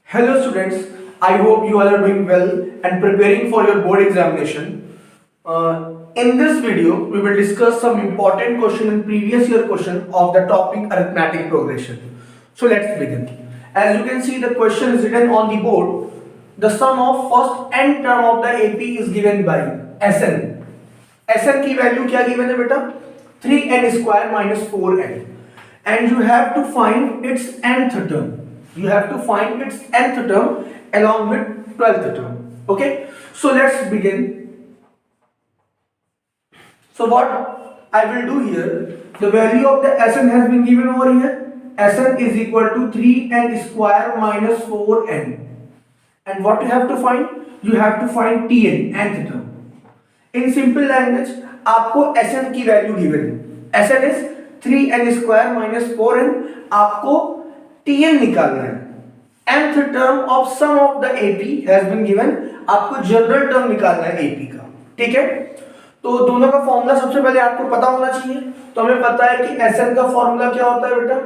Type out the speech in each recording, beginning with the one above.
Hello students, I hope you all are doing well and preparing for your board examination. In this video, we will discuss some important question and previous year question of the topic arithmetic progression. So let's begin. As you can see, the question is written on the board. The sum of first n term of the AP is given by Sn. Sn की value क्या given है बेटा? 3n square minus 4n. And you have to find its nth term. You have to find its nth term along with 12th term. Okay, so let's begin. So what I will do here, the value of the Sn has been given over here. Sn is equal to 3n square minus 4n. And what you have to find? You have to find Tn, nth term. In simple language, आपको Sn की value given है. Sn is 3n square minus 4n. आपको Tn निकालना है. nth term of sum of the AP has been given. आपको general term निकालना है AP का. ठीक है, तो दोनों का फॉर्मूला सबसे पहले आपको पता होना चाहिए. तो हमें पता है कि Sn का फॉर्मूला क्या होता है बेटा?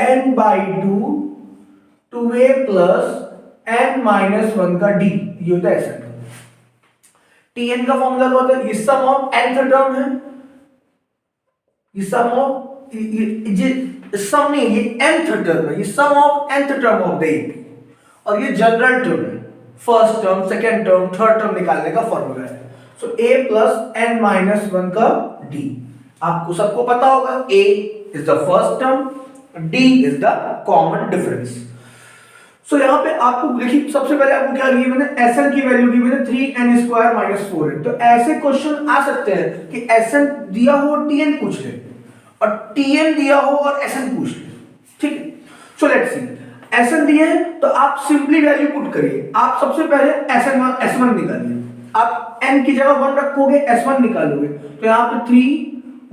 n by 2 2a plus n minus 1 का d. ये होता है Sn. Tn का फॉर्मूला क्या होता है? ये सम ऑफ nth टर्म है. ये सम ऑफ सम नहीं, ये nth टर्म है. ये sum of nth term of the AP और ये जनरल टर्म है. First term, second term, third term निकालने का फॉर्मूला है. सो a plus n minus 1 का d. आपको सबको पता होगा a is the first term, d is the common difference. सो यहाँ पे आपको देखिए, सबसे पहले आपको क्या गिवन है? Sn की वैल्यू गिवन है 3n square minus 4n. तो ऐसे क्वेश्चन आ सकते हैं कि Sn दिया हो और Tn पूछ ले, और Tn दिया हो और Sn पूछ ले. ठीक है, सो लेट्स सी. Sn दिए हैं तो आप सिंपली वैल्यू पुट करिए. आप सबसे पहले S1 निकालिए. आप n की जगह 1 रखोगे, S1 निकालोगे. तो यहाँ पे 3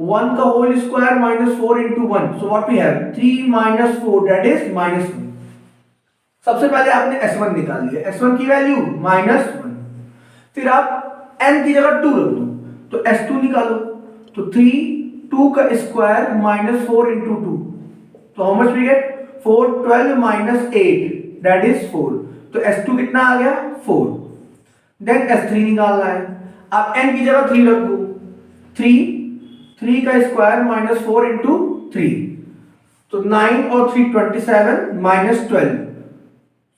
1 का whole square minus 4 into 1. So what we have? 3 minus 4 that is -1. सबसे पहले आपने S1 निकाल लिया. S1 की वैल्यू -1. फिर आप n की जगह 2 रख दो, तो S2 निकालो. तो 2 का स्क्वायर -4 into 2. तो how much we get? 4 12 minus 8 that is 4. तो S2 कितना आ गया? 4. देन S3 निकालना है. आप n की जगह 3 रख दो. 3 का स्क्वायर -4 into 3. तो 9 और 3 27 -12.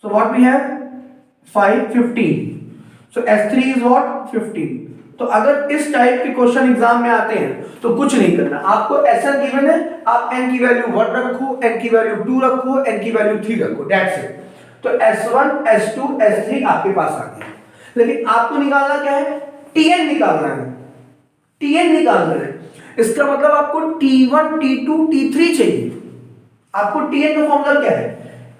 So what we have? 5 15. So S3 is what? 15. तो अगर इस टाइप के क्वेश्चन एग्जाम में आते हैं तो कुछ नहीं करना. आपको Sn गिवन है, आप n की वैल्यू 1 रखो, n की वैल्यू 2 रखो, n की वैल्यू 3 रखो. That's it. तो S1 S2 S3 आपके पास आ गया. लेकिन आपको निकालना क्या है? Tn निकालना है. Tn निकालना है. इसका मतलब आपको T1 T2 T3 चाहिए. आपको Tn का फॉर्मूला क्या है?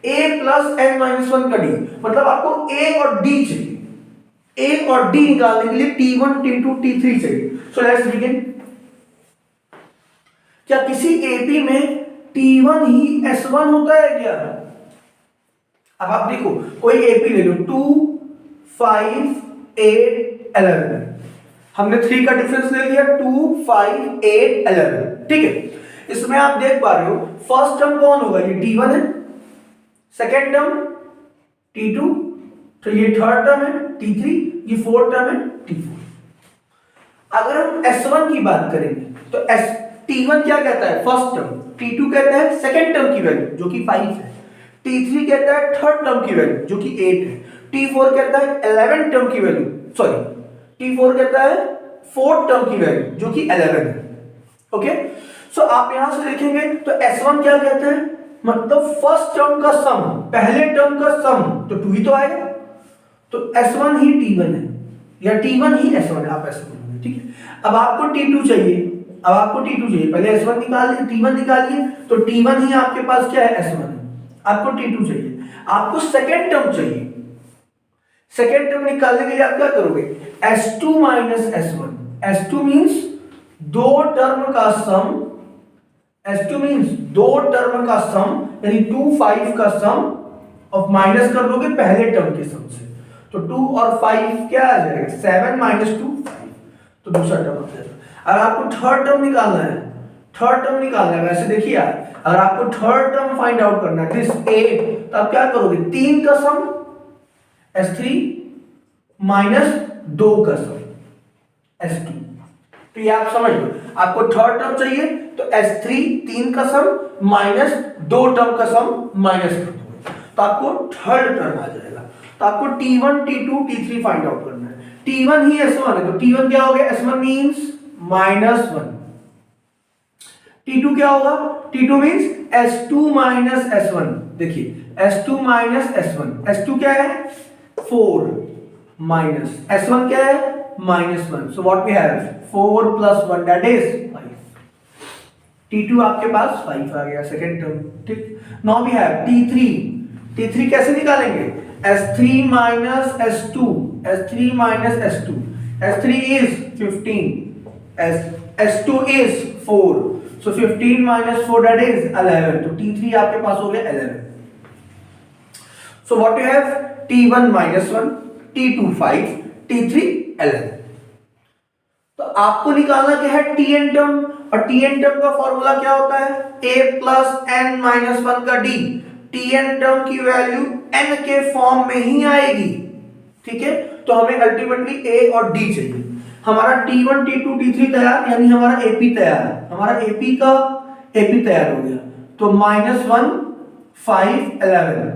a plus n minus 1 का d. मतलब आपको a और d चाहिए. a और d निकालने के लिए T1 T2 T3 चाहिए. So let's begin. क्या किसी AP में T1 ही S1 होता है क्या? अब आप देखो, कोई AP ले लो. 2 5 8 11. हमने 3 का डिफरेंस ले लिया. 2 5 8 11. ठीक है, इसमें आप देख पा रहे हो फर्स्ट टर्म कौन होगा? ये T1 है. सेकेंड टर्म T2, तो ये थर्ड टर्म है T3, ये फोर्थ टर्म है T4. अगर हम S1 की बात करेंगे तो T1 क्या कहता है? First term. T2 कहता है सेकेंड टर्म की वैल्यू जो कि 5 है. T3 कहता है थर्ड टर्म की वैल्यू जो कि 8 है. T4 कहता है 11 टर्म की वैल्यू, सॉरी T4 कहता है फोर्थ टर्म की वैल्यू जो कि 11 है. ओके, सो आप यहां से देखेंगे तो S1 क्या कहता है? मतलब फर्स्ट टर्म का सम, पहले टर्म का सम, तो 2 ही तो आएगा. तो S1 ही T1 है या T1 ही S1 है. आप ऐसा बोलोगे. ठीक है, अब आपको T2 चाहिए. अब आपको T2 चाहिए. पहले S1 निकालिए, T1 निकालिए. तो T1 ही आपके पास क्या है? S1 है. आपको T2 चाहिए. आपको सेकेंड टर्म चाहिए. सेकेंड टर्म निकालने के लिए आप क्या करोगे? S2 minus S1. S2 means दो टर्म का सम. S2 मींस दो टर्म का सम, यानी 2 5 का सम, और माइनस कर दोगे पहले टर्म के सम से. तो 2 और 5 क्या आ जाएगा? 7 minus 2 5. तो दूसरा टर्म आ जाएगा. अगर आपको थर्ड टर्म निकालना है थर्ड टर्म निकालना है। वैसे देखिए यार, अगर आपको थर्ड टर्म फाइंड आउट करना है दिस 8, तो आप क्या करोगे, 3 का सम S3 माइनस 2 का सम S2। तो ये आप समझ लो, आपको थर्ड टर्म चाहिए तो S3 3 का सम माइनस 2 टर्म का सम माइनस कर दो, तो आपको थर्ड टर्म आ जाएगा। तो आपको T1 T2 T3 find out करना है। T1 ही S1 है, तो T1 क्या हो गया, S1 मींस -1। T2 क्या होगा, T2 means S2 minus S1। देखिए S2 माइनस S1, S2 क्या है 4 माइनस S1 क्या है -1। So what we have 4 + 1 that is 5। T2 आपके पास 5 आ गया सेकंड टर्म। ठीक, now we have T3। T3 कैसे निकालेंगे, S3 minus S2, S3 minus S2, S3 is 15, S2 is 4, so 15 minus 4 that is 11, तो T3 आपके पास हो गया 11। so what you have, T1 -1, T2 5, T3 11। तो आपको निकालना क्या है, Tn टर्म, और Tn टर्म का फॉर्मूला क्या होता है, a + n-1 का d। Tn टर्म की वैल्यू n के फॉर्म में ही आएगी। ठीक है, तो हमें अल्टीमेटली a और d चाहिए। हमारा T1 T2 T3 तैयार, यानी हमारा AP तैयार है, हमारा AP तैयार हो गया। तो -1 5 11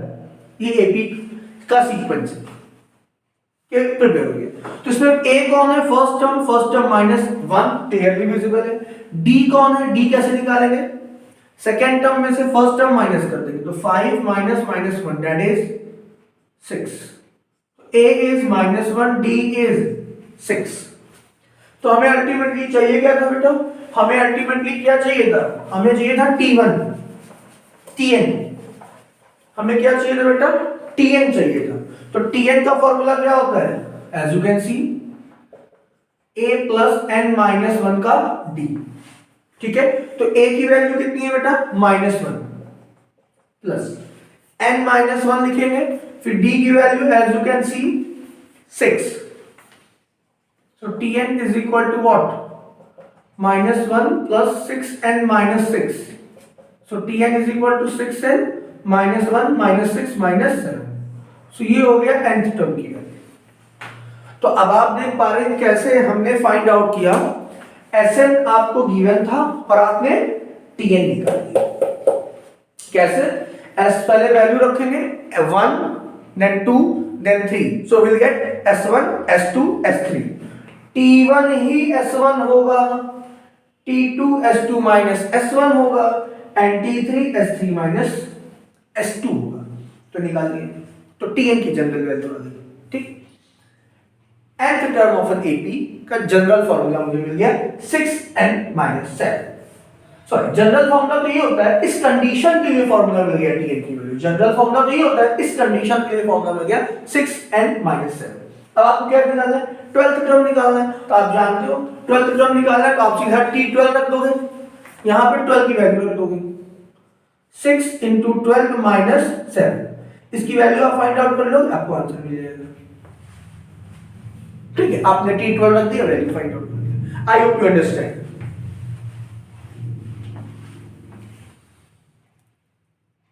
ये AP का सीक्वेंस है, प्रिपेयर हो गया। तो इसमें A कौन है, फर्स्ट टर्म -1 क्लियरली विजिबल है। D कौन है, D कैसे निकालेंगे, सेकेंड टर्म में से फर्स्ट टर्म माइनस कर देंगे, तो 5 - -1 that is 6। A is -1, D is 6। तो हमें अल्टीमेटली चाहिए क्या था बेटा, हमें अल्टीमेटली क्या चाहिए था, हमें चाहिए था T1 Tn, हमें क्या चाहिए था बेटा, Tn चाहिए था। तो Tn का फॉर्मूला क्या होता है, as you can see a + n-1 का d। ठीक है, तो a की वैल्यू कितनी है बेटा, -1 प्लस n-1 लिखेंगे, फिर d की value as you can see 6। So Tn is equal to what, -1 + 6n-6। So Tn is equal to 6n -1 -6 -7। So ये हो गया nth टर्म की वैल्यू। तो अब आप देख पा रहे हैं कैसे हमने फाइंड आउट किया, Sn आपको गिवन था और आपने Tn निकाल दिया। कैसे, S पहले वैल्यू रखेंगे 1 then 2 then 3, so we'll get S1 S2 S3। T1 ही S1 होगा, T2 S2 माइनस S1 होगा, and T3 S3 minus S2 होगा। तो निकालिए, तो Tn की जनरल वैल्यू आ गई। ठीक, nth term of an AP का जनरल फॉर्मूला मुझे मिल गया 6n-7। सॉरी, जनरल फॉर्मूला तो ये होता है, इस कंडीशन के लिए फॉर्मूला मिल गया Tn की वैल्यू। जनरल फॉर्मूला तो ये होता है, इस कंडीशन के लिए फॉर्मूला मिल गया 6n-7। अब आपको क्या निकालना है, 12th टर्म निकालना है। तो आप जानते हो 12th टर्म निकालना है, तो आप सीधा T12 रख दोगे, यहां पे 12 की वैल्यू रख दोगे, 6 × 12 - 7। इसकी वैल्यू आप फाइंड आउट कर लो, आपको आंसर मिल जाएगा। ठीक है, आपने T12 रख दिया, वैल्यू फाइंड आउट कर दिया। I hope you understand.